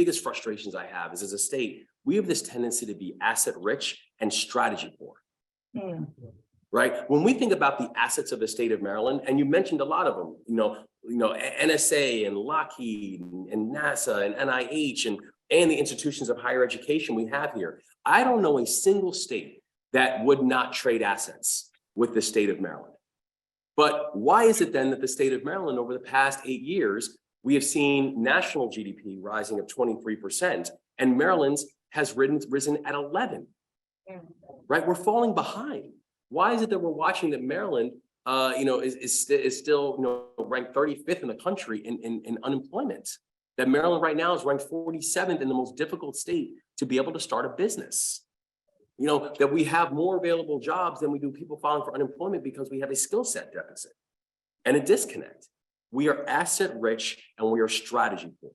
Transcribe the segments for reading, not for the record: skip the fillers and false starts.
biggest frustrations I have is as a state, we have this tendency to be asset rich and strategy poor. Right? When we think about the assets of the state of Maryland, and you mentioned a lot of them, NSA and Lockheed and NASA and NIH and the institutions of higher education we have here. I don't know a single state that would not trade assets with the state of Maryland. But why is it then that the state of Maryland over the past 8 years, we have seen national GDP rising of 23%, and Maryland's has risen at 11, right? We're falling behind. Why is it that we're watching that Maryland, is still, ranked 35th in the country in unemployment? That Maryland right now is ranked 47th in the most difficult state to be able to start a business. That we have more available jobs than we do people filing for unemployment because we have a skill set deficit and a disconnect. We are asset rich and we are strategy poor.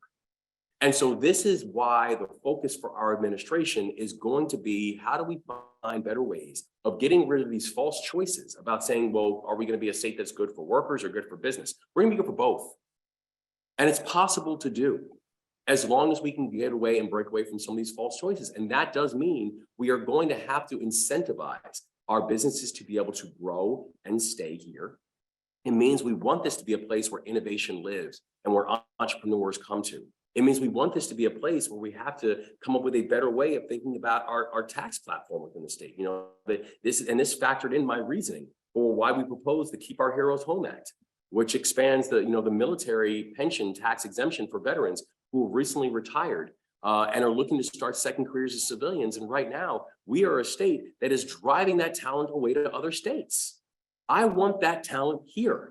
And so this is why the focus for our administration is going to be, how do we find better ways of getting rid of these false choices about saying, well, are we going to be a state that's good for workers or good for business? We're going to be good for both. And it's possible to do as long as we can get away and break away from some of these false choices. And that does mean we are going to have to incentivize our businesses to be able to grow and stay here. It means we want this to be a place where innovation lives and where entrepreneurs come to. It means we want this to be a place where we have to come up with a better way of thinking about our tax platform within the state. This factored in my reasoning for why we proposed the Keep Our Heroes Home Act, which expands the military pension tax exemption for veterans who have recently retired and are looking to start second careers as civilians. And right now, we are a state that is driving that talent away to other states. I want that talent here.